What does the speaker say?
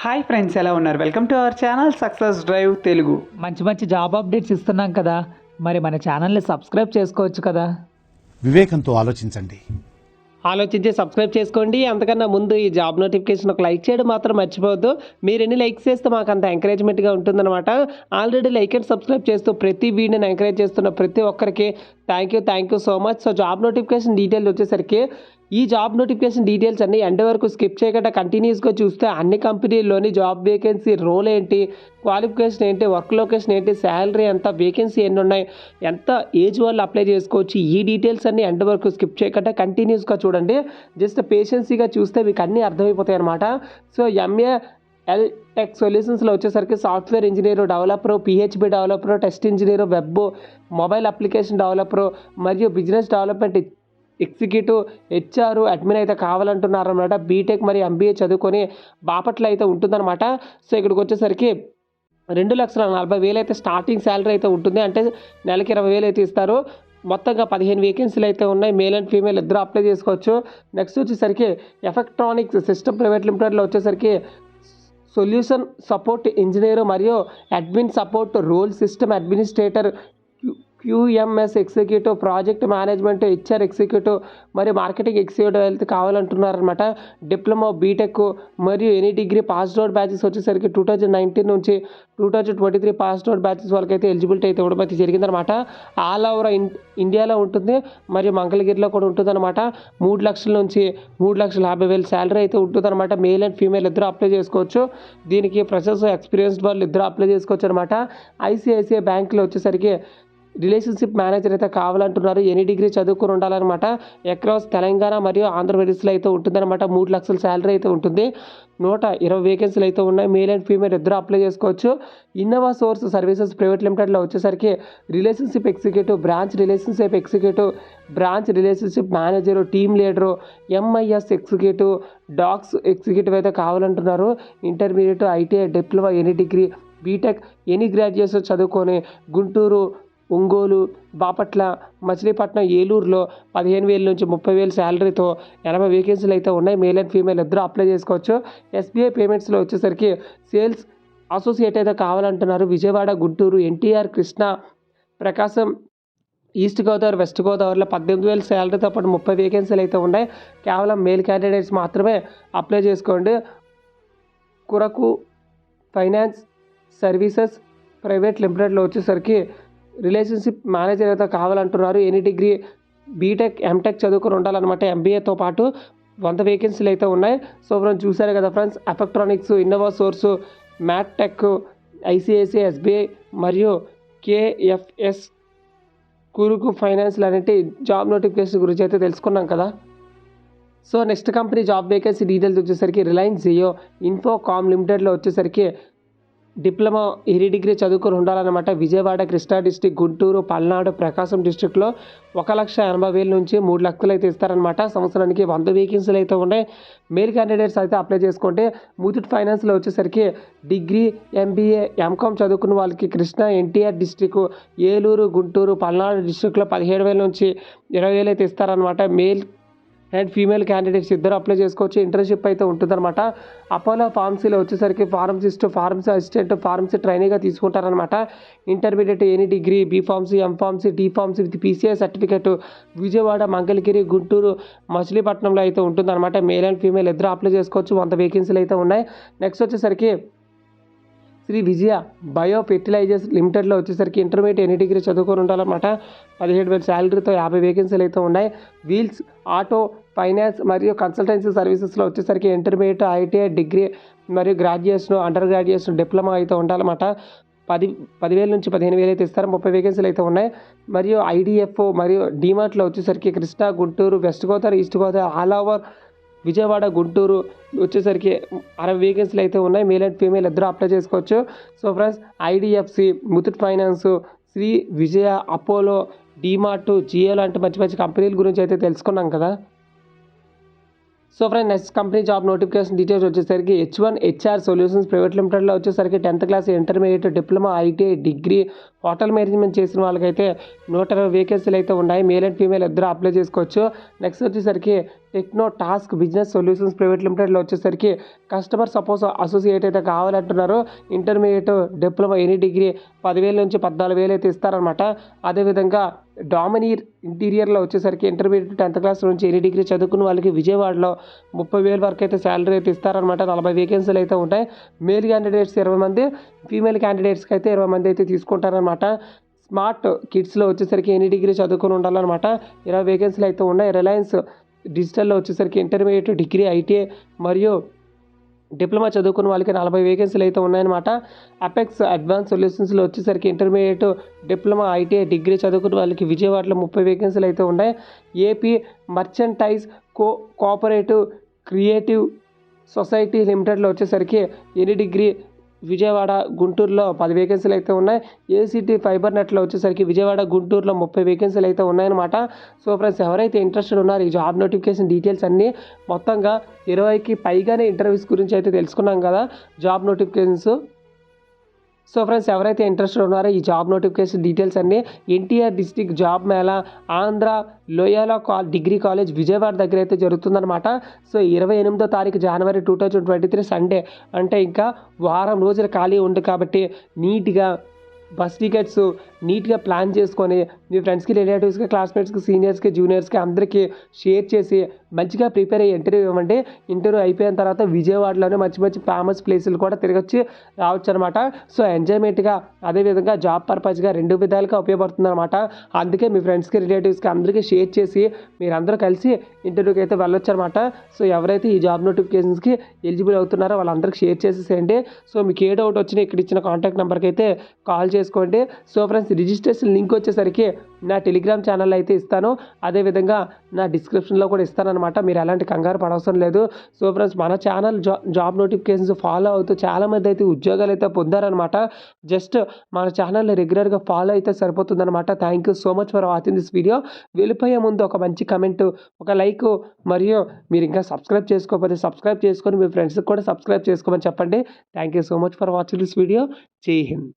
Hi friends, ఎలా ఉన్నారు? Welcome to our channel success drive Telugu. మంచి మంచి జాబ్ అప్డేట్స్ ఇస్తున్నాం కదా, మరి మన ఛానల్ని సబ్స్క్రైబ్ చేసుకోవచ్చు కదా. వివేకంతో ఆలోచించండి. ఆలోచించి సబ్స్క్రైబ్ చేసుకోండి. అంతకన్నా ముందు ఈ జాబ్ నోటిఫికేషన్ ఒక లైక్ చేయడం మాత్రం మర్చిపోవద్దు. మీరు ఎన్ని లైక్స్ చేస్తే మాకు అంత ఎంకరేజ్మెంట్గా ఉంటుందన్నమాట. ఆల్రెడీ లైక్ అండ్ సబ్స్క్రైబ్ చేస్తూ ప్రతి వీడియోని ఎంకరేజ్ చేస్తున్న ప్రతి ఒక్కరికి thank you so much. So job notification details వచ్చేసరికి ఈ జాబ్ నోటిఫికేషన్ డీటెయిల్స్ అన్ని ఎండ్ వరకు స్కిప్ చేయకుండా కంటిన్యూస్గా చూస్తే అన్ని కంపెనీల్లోని జాబ్ వేకెన్సీ, రోల్ ఏంటి, క్వాలిఫికేషన్ ఏంటి, వర్క్ లొకేషన్ ఏంటి, శాలరీ ఎంత, వేకెన్సీ ఎన్ని ఉన్నాయి, ఎంత ఏజ్ వాళ్ళు అప్లై చేసుకోవచ్చు, ఈ డీటెయిల్స్ అన్ని ఎండ్ వరకు స్కిప్ చేయకుండా కంటిన్యూస్గా చూడండి. జస్ట్ పేషెన్సీగా చూస్తే మీకు అన్నీ అర్థమైపోతాయి అనమాట. సో ఎంఏఎల్ టెక్ సొల్యూషన్స్లో వచ్చేసరికి software engineer, developer, PHP developer, test engineer, web mobile application developer మరియు business development executive, HR, admin అయితే కావాలంటున్నారు అనమాట. బీటెక్ మరియు ఎంబీఏ చదువుకొని బాపట్ల అయితే ఉంటుందన్నమాట. సో ఇక్కడికి వచ్చేసరికి 2,40,000 అయితే స్టార్టింగ్ శాలరీ అయితే ఉంటుంది. అంటే నెలకి 20,000 అయితే ఇస్తారు. మొత్తంగా 15 వేకెన్సీలు అయితే ఉన్నాయి. మేల్ అండ్ ఫీమేల్ ఇద్దరు అప్లై చేసుకోవచ్చు. నెక్స్ట్ వచ్చేసరికి ఎలక్ట్రానిక్స్ సిస్టమ్ ప్రైవేట్ లిమిటెడ్లో వచ్చేసరికి సొల్యూషన్ సపోర్ట్ ఇంజనీర్ మరియు admin support role, system administrator, QMS executive, project management, HR executive మరియు మార్కెటింగ్ ఎగ్జిక్యూటివ్ అయితే కావాలంటున్నారనమాట. డిప్లొమా, బీటెక్ మరియు any degree passed out batches వచ్చేసరికి 2019 నుంచి 2023 పాస్డ్ అవుట్ బ్యాచెస్ వాళ్ళకైతే ఎలిజిబిలిటీ అయితే ఇవ్వడం అయితే జరిగిందనమాట. ఆల్ ఓవర్ ఇండియాలో ఉంటుంది మరియు మంగళగిరిలో కూడా ఉంటుందన్నమాట. 3 లక్షల నుంచి 3,50,000 శాలరీ అయితే ఉంటుందన్నమాట. మేల్ అండ్ ఫీమేల్ ఇద్దరు అప్లై చేసుకోవచ్చు. దీనికి ఫ్రెషర్స్, ఎక్స్పీరియన్స్డ్ వాళ్ళు ఇద్దరు అప్లై చేసుకోవచ్చు అనమాట. ఐసిఐసిఐ బ్యాంకులో వచ్చేసరికి రిలేషన్షిప్ మేనేజర్ అయితే కావాలంటున్నారు. ఎనీ డిగ్రీ చదువుకుని ఉండాలన్నమాట. అక్రాస్ తెలంగాణ మరియు ఆంధ్రప్రదేశ్లో అయితే ఉంటుందన్నమాట. 3 లక్షల శాలరీ అయితే ఉంటుంది. 120 వేకెన్సీలు అయితే ఉన్నాయి. మేల్ అండ్ ఫీమేల్ ఇద్దరు అప్లై చేసుకోవచ్చు. ఇన్నోవా సోర్స్ సర్వీసెస్ ప్రైవేట్ లిమిటెడ్లో వచ్చేసరికి relationship executive, branch relationship executive, branch relationship manager, team leader, MIS executive, docs executive అయితే కావాలంటున్నారు. Intermediate, ITI, diploma, any degree, B Tech, any graduation చదువుకొని గుంటూరు, ఒంగోలు, బాపట్ల, మచిలీపట్నం, ఏలూరులో 15,000 నుంచి 30,000 శాలరీతో 80 వేకెన్సీలు అయితే ఉన్నాయి. మేల్ అండ్ ఫీమేల్ ఇద్దరు అప్లై చేసుకోవచ్చు. ఎస్బీఐ పేమెంట్స్లో వచ్చేసరికి సేల్స్ అసోసియేట్ అయితే కావాలంటున్నారు. విజయవాడ, గుంటూరు, ఎన్టీఆర్, కృష్ణా, ప్రకాశం, ఈస్ట్ గోదావరి, వెస్ట్ గోదావరిలో 18,000 శాలరీతో పాటు 30 వేకెన్సీలు అయితే ఉన్నాయి. కేవలం మేల్ క్యాండిడేట్స్ మాత్రమే అప్లై చేసుకోండి. కురకు ఫైనాన్స్ సర్వీసెస్ ప్రైవేట్ లిమిటెడ్లో వచ్చేసరికి రిలేషన్షిప్ మేనేజర్ అయితే కావాలంటున్నారు. ఎనీ డిగ్రీ, బీటెక్, ఎంటెక్ చదువుకుని ఉండాలన్నమాట. ఎంబీఏతో పాటు 100 వేకెన్సీలు అయితే ఉన్నాయి. సో ఫ్రెండ్స్ చూసారు కదా friends, electronics, Innova source, Mat Tech, ICICI, SBI మరియు కేఎఫ్ఎస్, కురుకు ఫైనాన్స్ అనేటి జాబ్ నోటిఫికేషన్ గురించి అయితే తెలుసుకున్నాం కదా. So next company job vacancy details వచ్చేసరికి రిలయన్స్ జియో ఇన్ఫోకామ్ లిమిటెడ్లో వచ్చేసరికి డిప్లొమా, ఎనీ డిగ్రీ చదువుకొని ఉండాలన్నమాట. విజయవాడ, కృష్ణా డిస్టిక్, గుంటూరు, పల్నాడు, ప్రకాశం డిస్టిక్లో 1,80,000 నుంచి 3 లక్షలు అయితే ఇస్తారనమాట. సంవత్సరానికి 100 వేకెన్సీలు అయితే ఉన్నాయి. మేల్ క్యాండిడేట్స్ అయితే అప్లై చేసుకోండి. ముతూట్ ఫైనాన్స్లో వచ్చేసరికి డిగ్రీ, ఎంబీఏ, ఎంకామ్ చదువుకున్న వాళ్ళకి కృష్ణా, ఎన్టీఆర్ డిస్టిక్, ఏలూరు, గుంటూరు, పల్నాడు డిస్టిక్లో 17,000 నుంచి 20,000 అయితే ఇస్తారనమాట. మేల్ అండ్ ఫీమేల్ క్యాండిడేట్స్ ఇద్దరు అప్లై చేసుకోవచ్చు. ఇంటర్న్షిప్ అయితే ఉంటుందన్నమాట. అపోలో ఫార్మసీలో వచ్చేసరికి ఫార్మసిస్ట్, ఫార్మసీ అసిస్టెంట్, ఫార్మసీ ట్రైనీగా తీసుకుంటారనమాట. Intermediate, any degree, B pharmacy, M pharmacy, D pharmacy with PCI certificate Vijayawada, Mangalagiri, Guntur, మచిలీపట్నంలో అయితే ఉంటుందన్నమాట. మేల్ అండ్ ఫీమేల్ ఇద్దరు అప్లై చేసుకోవచ్చు. 100 వేకెన్సీలు అయితే ఉన్నాయి. నెక్స్ట్ వచ్చేసరికి శ్రీ విజయ బయో ఫెర్టిలైజర్స్ లిమిటెడ్లో వచ్చేసరికి ఇంటర్మీడియట్, ఎనీ డిగ్రీ చదువుకొని ఉండాలన్నమాట. 17,000 శాలరీతో 50 వేకెన్సీలు అయితే ఉన్నాయి. వీల్స్ ఆటో ఫైనాన్స్ మరియు కన్సల్టెన్సీ సర్వీసెస్లో వచ్చేసరికి ఇంటర్మీడియట్, ఐటీఐ, డిగ్రీ మరియు గ్రాడ్యుయేషన్, అండర్ గ్రాడ్యుయేషన్, డిప్లొమా అయితే ఉండాలన్నమాట. 10,000 నుంచి 15,000 అయితే ఇస్తారు. 30 వేకెన్సీలు అయితే ఉన్నాయి. మరియు ఐడిఎఫ్ఓ మరియు డీమార్ట్లో వచ్చేసరికి Krishna, Guntur, west Godavari, east Godavari, all over Vijayawada, Guntur వచ్చేసరికి 60 వేకెన్సీలు అయితే ఉన్నాయి. మేల్ అండ్ ఫీమేల్ ఇద్దరు అప్లై చేసుకోవచ్చు. So friends, IDFC, Muthoot finance, Sri Vijaya, Apollo, DMart, Jio లాంటి మంచి మంచి కంపెనీల గురించి అయితే తెలుసుకున్నాం కదా. So friend, next company job notification details వచ్చేసరికి H1 HR సొల్యూషన్స్ ప్రైవేట్ లిమిటెడ్లో వచ్చేసరికి 10th class, intermediate, diploma, ITI, degree, hotel management చేసిన వాళ్ళకైతే 120 వేకెన్సీలు అయితే ఉన్నాయి. మేల్ అండ్ ఫీమేల్ ఇద్దరు అప్లై చేసుకోవచ్చు. నెక్స్ట్ వచ్చేసరికి techno task business solutions private లిమిటెడ్లో వచ్చేసరికి కస్టమర్ సపోర్ట్ అసోసియేట్ అయితే కావాలంటున్నారు. ఇంటర్మీడియట్ డిప్లొమా ఎనీ డిగ్రీ 10,000 నుంచి 14,000 అయితే ఇస్తారనమాట. అదేవిధంగా డామినీర్ ఇంటీరియర్లో వచ్చేసరికి ఇంటర్మీడియట్ 10th క్లాస్ నుంచి ఎనీ డిగ్రీ చదువుకున్న వాళ్ళకి విజయవాడలో 30,000 వరకు అయితే శాలరీ అయితే ఇస్తారనమాట. 40 వేకెన్సీలు అయితే ఉంటాయి. మేల్ క్యాండిడేట్స్ 20 మంది, ఫీమేల్ క్యాండిడేట్స్కి అయితే 20 మంది అయితే తీసుకుంటారనమాట. స్మార్ట్ కిడ్స్లో వచ్చేసరికి ఎనీ డిగ్రీ చదువుకుని ఉండాలన్నమాట. 20 వేకెన్సీలు అయితే ఉన్నాయి. రిలయన్స్ డిజిటల్లో వచ్చేసరికి ఇంటర్మీడియట్ డిగ్రీ ఐటీఐ మరియు డిప్లొమా చదువుకున్న వాళ్ళకి 40 వేకెన్సీలు అయితే ఉన్నాయన్నమాట. అపెక్స్ అడ్వాన్స్ సొల్యూషన్స్లో వచ్చేసరికి ఇంటర్మీడియట్ డిప్లొమా ఐటీఐ డిగ్రీ చదువుకున్న వాళ్ళకి విజయవాడలో 30 వేకెన్సీలు అయితే ఉన్నాయి. AP merchandise cooperative creative society లిమిటెడ్లో వచ్చేసరికి ఎనీ డిగ్రీ విజయవాడ గుంటూరులో 10 వేకెన్సీలు అయితే ఉన్నాయి. ఏసీటీ ఫైబర్ నెట్లో వచ్చేసరికి విజయవాడ గుంటూరులో 30 వేకెన్సీలు అయితే ఉన్నాయన్నమాట. సో ఫ్రెండ్స్, ఎవరైతే ఇంట్రెస్టెడ్ ఉన్నారో ఈ జాబ్ నోటిఫికేషన్ డీటెయిల్స్ అన్నీ మొత్తంగా 20కి పైగానే ఇంటర్వ్యూస్ గురించి అయితే తెలుసుకున్నాం కదా జాబ్ నోటిఫికేషన్స్. సో ఫ్రెండ్స్, ఎవరైతే ఇంట్రెస్టెడ్ ఉన్నారో ఈ జాబ్ నోటిఫికేషన్ డీటెయిల్స్ అన్నీ NTR district job mela Andhra Loyola degree college Vijayawada దగ్గర అయితే జరుగుతుందన్నమాట. సో 28వ తారీఖు జనవరి 2023 సండే, అంటే ఇంకా వారం రోజులు ఖాళీ ఉంది కాబట్టి నీట్గా బస్ టికెట్స్ నీట్గా ప్లాన్ చేసుకొని మీ ఫ్రెండ్స్కి, రిలేటివ్స్కి, క్లాస్మేట్స్కి, సీనియర్స్కి, జూనియర్స్కి అందరికీ షేర్ చేసి మంచిగా ప్రిపేర్ అయ్యి ఇంటర్వ్యూ ఇవ్వండి. ఇంటర్వ్యూ అయిపోయిన తర్వాత విజయవాడలోనే మంచి మంచి ఫేమస్ ప్లేసులు కూడా తిరగొచ్చి రావచ్చు అనమాట. సో ఎంజాయ్మెంట్గా, అదేవిధంగా జాబ్ పర్పస్గా 2 విధాలుగా ఉపయోగపడుతుంది అనమాట. అందుకే మీ ఫ్రెండ్స్కి, రిలేటివ్స్కి అందరికీ షేర్ చేసి మీరందరూ కలిసి ఇంటర్వ్యూకి అయితే వెళ్ళొచ్చు అనమాట. సో ఎవరైతే ఈ జాబ్ నోటిఫికేషన్స్కి ఎలిజిబుల్ అవుతున్నారో వాళ్ళందరికీ షేర్ చేసేసేయండి. సో మీకు ఏ డౌట్ వచ్చినా ఇక్కడ ఇచ్చిన కాంటాక్ట్ నెంబర్కి అయితే కాల్ చేసుకోండి. సో ఫ్రెండ్స్, రిజిస్ట్రేషన్ లింక్ వచ్చేసరికి నా టెలిగ్రామ్ ఛానల్ అయితే ఇస్తాను. అదేవిధంగా నా డిస్క్రిప్షన్లో కూడా ఇస్తానన్నమాట. మీరు ఎలాంటి కంగారు పడవసరం లేదు. సో ఫ్రెండ్స్, మన ఛానల్ జాబ్ నోటిఫికేషన్స్ ఫాలో అవుతూ చాలామంది అయితే ఉద్యోగాలు అయితే పొందారనమాట. జస్ట్ మన ఛానల్ని రెగ్యులర్గా ఫాలో అయితే సరిపోతుందన్నమాట. Thank you so much for watching this video. వెళ్ళిపోయే ముందు ఒక మంచి కమెంట్, ఒక లైక్, మరియు మీరు ఇంకా సబ్స్క్రైబ్ చేసుకోకపోతే సబ్స్క్రైబ్ చేసుకొని మీ ఫ్రెండ్స్కి కూడా సబ్స్క్రైబ్ చేసుకోమని చెప్పండి. Thank you so much for watching this video. జై హింద్.